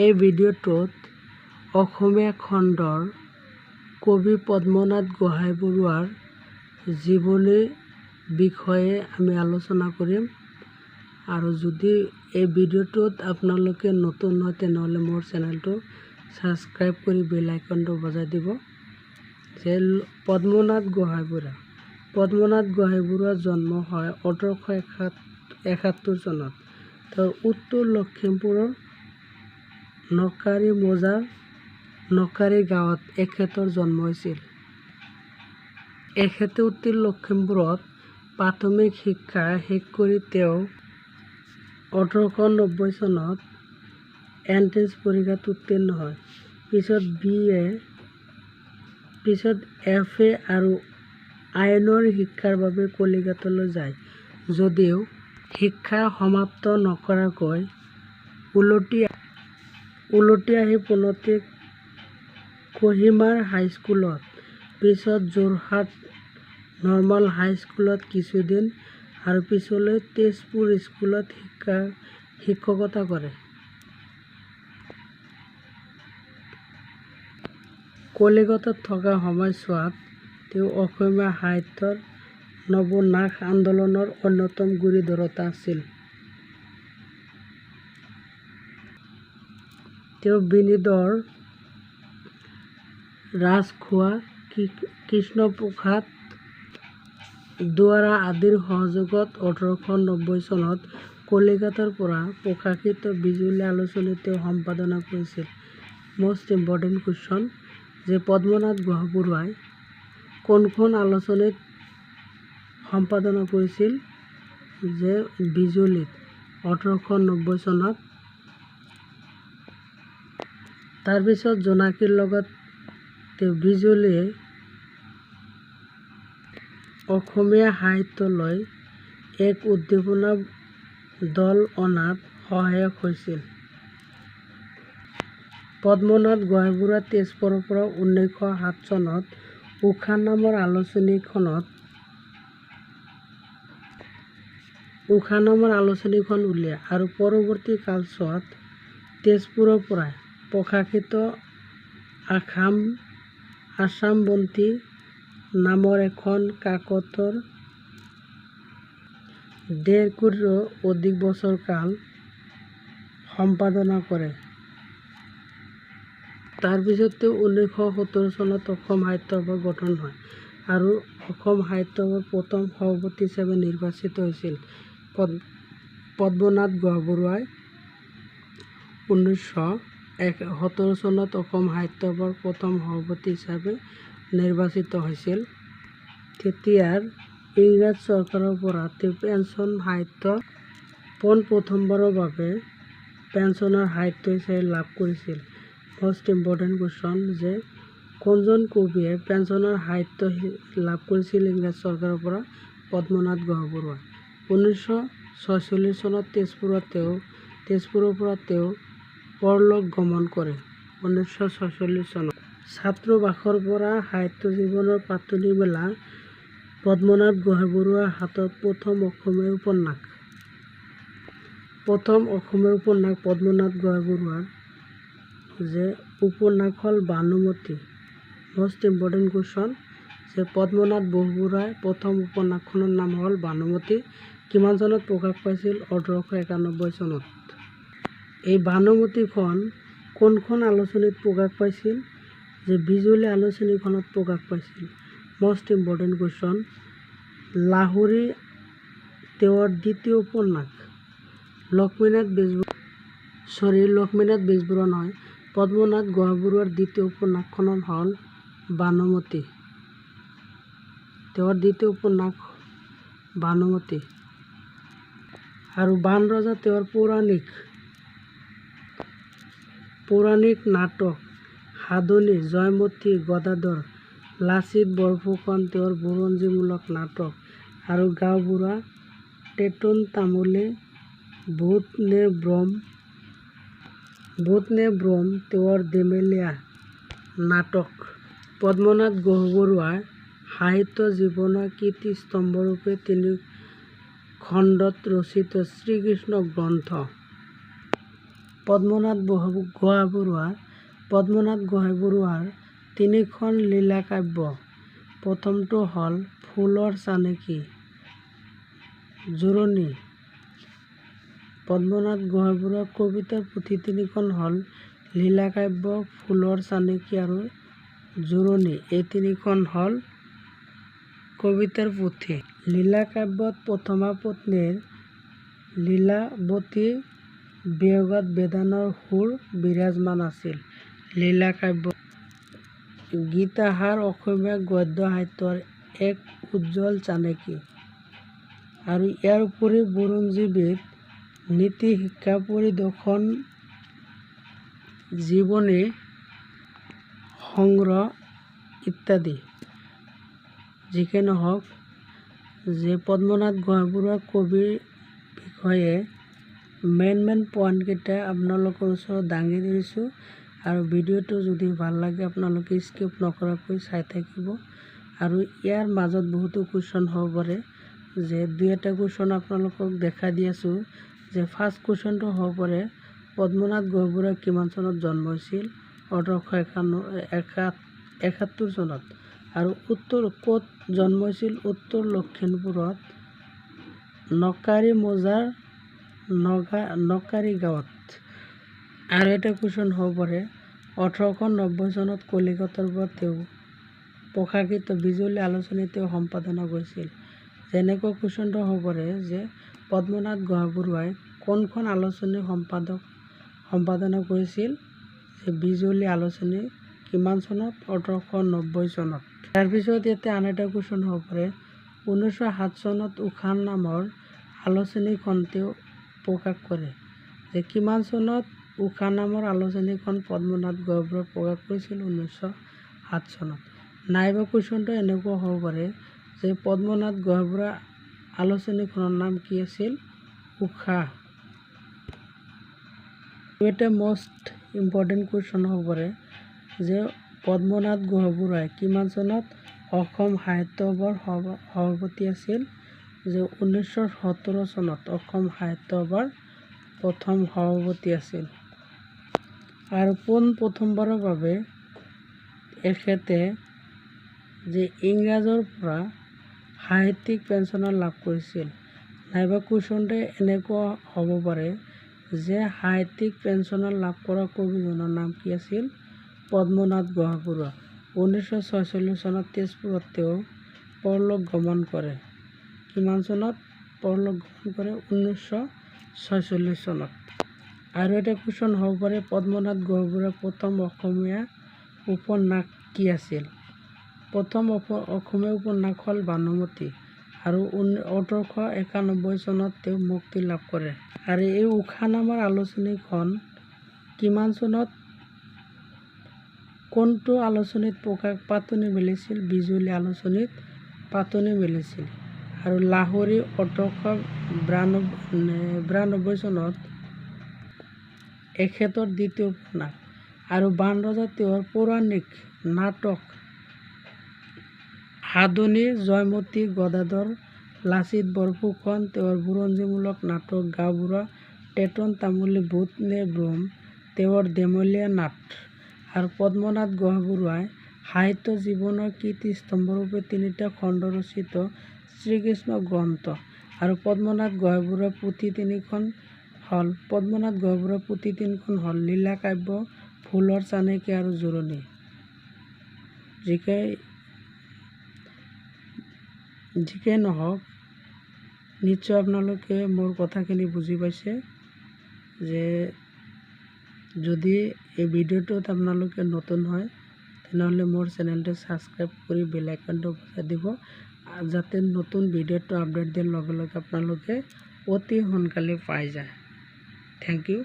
এই ভিডিঅ'টোত অসমীয়া খণ্ডৰ কবি পদ্মনাথ গোহাঞিবৰুৱাৰ জীৱনীৰ বিষয়ে আমি আলোচনা কৰিম। আৰু যদি এই ভিডিঅ'টোত আপোনালোকে নতুন হয় তেনেহ'লে মোৰ চেনেলটো ছাবস্ক্ৰাইব কৰি বেল আইকনটো বজাই দিব। যে পদ্মনাথ গোহাঞিবৰুৱাৰ জন্ম হয় 1871 চনত। তেওঁ উত্তৰ লখিমপুৰৰ নকাৰী গাঁৱত এখেতৰ জন্ম হৈছিল। এখেতে উত্তৰ লখিমপুৰত প্ৰাথমিক শিক্ষা শেষ কৰি তেওঁ 1890 চনত এণ্ট্ৰেন্স পৰীক্ষাত উত্তীৰ্ণ হয়। পিছত FA আৰু আইনৰ শিক্ষাৰ বাবে কলিকতালৈ যায়। যদিও শিক্ষা সমাপ্ত নকৰাকৈ উলটি আহি পোনতে কহিমাৰ হাইস্কুলত, পিছত যোৰহাট নৰ্মাল হাইস্কুলত কিছুদিন আৰু পিছলৈ তেজপুৰ স্কুলত শিক্ষকতা কৰে। কলিকতাত থকা সময়ছোৱাত তেওঁ অসমীয়া সাহিত্যৰ নৱোন্মেষ আন্দোলনৰ অন্যতম গুৰিধৰোঁতা আছিল। তেওঁ বিনিধৰ ৰাজখোৱা, কৃষ্ণপ্ৰসাদ দুৱৰা আদিৰ সহযোগত 1890 চনত কলিকতাৰ পৰা প্ৰকাশিত বিজুলী আলোচনী তেওঁ সম্পাদনা কৰিছিল। মষ্ট ইম্পৰ্টেণ্ট কুৱেশ্যন যে পদ্মনাথ গোহাঞিবৰুৱাই কোনখন আলোচনীত সম্পাদনা কৰিছিল? যে বিজুলীত 1890 চনত। তাৰপিছত জোনাকীৰ লগত তেওঁ বিজুলীয়ে অসমীয়া সাহিত্যলৈ এক উদ্দীপনা দল অনাত সহায়ক হৈছিল। পদ্মনাথ গোহাঞিবৰুৱাই তেজপুৰৰ পৰা 1907 চনত উষা নামৰ আলোচনীখন উলিয়ায় আৰু পৰৱৰ্তী কালছোৱাত তেজপুৰৰ পৰাই প্ৰকাশিত আসামবন্তি নামৰ এখন কাকতৰ 1.5 কোটিৰো অধিক বছৰ কাল সম্পাদনা কৰে। তাৰপিছত তেওঁ 1917 চনত অসম সাহিত্য সভা গঠন হয় আৰু অসম সাহিত্য সভাৰ প্ৰথম সভাপতি হিচাপে নিৰ্বাচিত হৈছিল। পদ্মনাথ গোহাঞিবৰুৱাই 1917 চনত অসম সাহিত্য সভাৰ প্ৰথম সভাপতি হিচাপে নিৰ্বাচিত হৈছিল। তেতিয়াৰ ইংৰাজ চৰকাৰৰ পৰা তেওঁ পেঞ্চন সাহিত্য পোনপ্ৰথমবাৰৰ বাবে পেঞ্চনৰ সাহিত্য হিচাপে লাভ কৰিছিল। মষ্ট ইম্পৰ্টেণ্ট কুৱেশ্যন যে কোনজন কবিয়ে পেঞ্চনৰ সাহিত্য লাভ কৰিছিল ইংৰাজ চৰকাৰৰ পৰা? পদ্মনাথ গোহাঞিবৰুৱাই। 1946 চনত তেজপুৰৰ পৰা তেওঁ পৰলোক গমন কৰে। 1946 চনত ছাত্ৰাবাসৰ পৰা সাহিত্য জীৱনৰ পাতনি মেলা পদ্মনাথ গোহাঞিবৰুৱাৰ হাতত প্ৰথম অসমীয়া উপন্যাস পদ্মনাথ গোহাঞিবৰুৱাৰ যে উপন্যাস হ'ল ভানুমতী। মষ্ট ইম্পৰ্টেণ্ট কুৱেশ্যন যে পদ্মনাথ গোহাঞিবৰুৱাৰ প্ৰথম উপন্যাসখনৰ নাম হ'ল ভানুমতী। কিমান চনত প্ৰকাশ পাইছিল? 1891 চনত। এই ভানুমতীখন কোনখন আলোচনীত প্ৰকাশ পাইছিল? যে বিজুলী আলোচনীখনত প্ৰকাশ পাইছিল। মষ্ট ইম্পৰ্টেণ্ট কুৱেশ্যন লাহৰী তেওঁৰ দ্বিতীয় উপন্যাস। লক্ষ্মীনাথ বেজবৰুৱা নহয়, পদ্মনাথ গোহাঞিবৰুৱাৰ দ্বিতীয় উপন্যাসখন হ'ল ভানুমতী। তেওঁৰ দ্বিতীয় উপন্যাস ভানুমতী। আৰু বাণৰজা তেওঁৰ পৌৰাণিক নাটক। সাধনী, জয়মতী, গদাধৰ, লাচিত বৰফুকন তেওঁৰ বুৰঞ্জীমূলক নাটক। আৰু গাঁওবুঢ়া, টেটোন তামুলী, ভূত নে ভ্ৰম তেওঁৰ ধেমেলীয়া নাটক। পদ্মনাথ গোহাঞিবৰুৱাৰ সাহিত্য জীৱনৰ কীৰ্তিস্তম্ভৰূপে 3 খণ্ডত ৰচিত শ্ৰীকৃষ্ণ গ্ৰন্থ পদ্মনাথ গোহাঁই বৰুৱাৰ 3খন লীলা কাব্য। প্ৰথমটো হ'ল ফুলৰ চানেকি জোৰণি। পদ্মনাথ গোহাঁই বৰুৱাৰ কবিতাৰ পুথি 3খন হ'ল লীলা কাব্য, ফুলৰ চানেকি আৰু জোৰণি। এই 3খন হ'ল কবিতাৰ পুথি। লীলা কাব্যত প্ৰথমা পত্নীৰ লীলাৱতী বিয়োগত বেদনাৰ সুৰ বিৰাজমান আছিল। লীলা কাব্য গীতাহাৰ অসমীয়া গদ্য সাহিত্যৰ এক উজ্জ্বল চানেকি আৰু ইয়াৰ উপৰি বুৰঞ্জীবিদ, নীতি শিক্ষা পৰিদৰ্শন, জীৱনী সংগ্ৰহ ইত্যাদি। যিকি নহওক, যে পদ্মনাথ গোহাঁই বৰুৱাৰ কবিৰ বিষয়ে মেইন পইণ্টকেইটা আপোনালোকৰ ওচৰত দাঙি ধৰিছোঁ। আৰু ভিডিঅ'টো যদি ভাল লাগে আপোনালোকে স্কিপ নকৰাকৈ চাই থাকিব। আৰু ইয়াৰ মাজত বহুতো কুৱেশ্যন হ'ব পাৰে, যে 2-এটা কুৱেশ্যন আপোনালোকক দেখা দি আছোঁ। যে ফাৰ্ষ্ট কুৱেশ্যনটো হ'ব পাৰে, পদ্মনাথ গোহাঁই বৰুৱা কিমান চনত জন্ম হৈছিল? 1871 চনত। আৰু উত্তৰ ক'ত জন্ম হৈছিল? উত্তৰ লখিমপুৰত নকাৰী মৌজাৰ নকাৰী গাঁৱত। আৰু এটা কুৱেশ্যন হ'ব পাৰে, 1890 চনত কলিকতাৰ পৰা তেওঁ প্ৰকাশিত বিজুলী আলোচনী তেওঁ সম্পাদনা কৰিছিল। যেনেকৈ কুৱেশ্যনটো হ'ব পাৰে যে পদ্মনাথ গোহাঁই বৰুৱাই কোনখন আলোচনী সম্পাদনা কৰিছিল? যে বিজুলী আলোচনী। কিমান চনত? 1890 চনত। তাৰপিছত ইয়াতে আন এটা কুৱেশ্যন হ'ব পাৰে, 1907 চনত উশান নামৰ আলোচনীখন তেওঁ প্ৰকাশ কৰে। যে কিমান চনত উশান নামৰ আলোচনীখন পদ্মনাথ গোহাঁই বৰুৱাই প্ৰকাশ কৰিছিল? 1907 চনত। নাইবা কুৱেশ্যনটো এনেকুৱা হ'ব পাৰে, যে পদ্মনাথ গোহাঁই বৰুৱাৰ আলোচনীখনৰ নাম কি আছিল? উষা। এটা মষ্ট ইম্পৰ্টেণ্ট কুৱেশ্যন হ'ব পাৰে, যে পদ্মনাথ গোহাঁই বৰুৱাই কিমান চনত অসম সাহিত্য সভাৰ সভাপতি আছিল? যে 1917 চনত অসম সাহিত্য সভাৰ প্ৰথম সভাপতি আছিল। আৰু পোন প্ৰথমবাৰৰ বাবে এখেতে যে ইংৰাজৰ পৰা সাহিত্যিক পেঞ্চন লাভ কৰিছিল। নাইবা কুৱেশ্যনটো এনেকুৱা হ'ব পাৰে, যে সাহিত্যিক পেঞ্চন লাভ কৰা কবিজনৰ নাম কি আছিল? পদ্মনাথ গোহাঁই বৰুৱা। 1946 চনত তেজপুৰত তেওঁ পৰলোক গমন কৰে। কিমান চনত পৰলোক গমন কৰে? 1946 চনত। আৰু এটা কুৱেশ্যন হ'ব পাৰে, পদ্মনাথ গোহাঁই বৰুৱাৰ প্ৰথম অসমীয়া উপন্যাস কি আছিল? প্ৰথম অসমীয়া উপন্যাস হ'ল ভানুমতী। আৰু 1891 চনত তেওঁ মুক্তি লাভ কৰে। আৰু এই উষা নামৰ আলোচনীখন কিমান চনত কোনটো আলোচনীত পাতনি মেলিছিল? বিজুলী আলোচনীত পাতনি মেলিছিল। আৰু লাহৰী 1892 চনত এখেতৰ দ্বিতীয় উপন্যাস। আৰু বাণৰজা তেওঁৰ পৌৰাণিক নাটক সাধনী জয়মতী, গদাধৰ, লাচিত বৰফুকন, তেওঁৰ বুৰঞ্জীমূলক নাটক গাঁওবুঢ়া, টেটন তামুলী, ভূত নে ব্ৰহ্ম, তেওঁৰ ধেমেলীয়া নাট। আৰু পদ্মনাথ গোহাঁই বৰুৱাই সাহিত্য জীৱনৰ কীৰ্তিস্তম্ভৰূপে 3টা খণ্ড ৰচিত শ্ৰীকৃষ্ণ গ্ৰন্থ। আৰু পদ্মনাথ গোহাঁই বৰুৱাৰ পুথি 3খন হ'ল লীলা কাব্য, ফুলৰ চানেকি আৰু জোৰণি। যিকে নহওক, নিশ্চয় আপোনালোকে মোৰ কথাখিনি বুজি পাইছে। যে যদি এই ভিডিঅ'টোত আপোনালোকে নতুন হয়, তেনেহ'লে মোৰ চেনেলটো ছাবস্ক্ৰাইব কৰি বেল আইকনটো বজাই দিব, যাতে নতুন ভিডিঅ'টো আপডেট দিয়াৰ লগে লগে আপোনালোকে অতি সোনকালে পাই যায়। Thank U.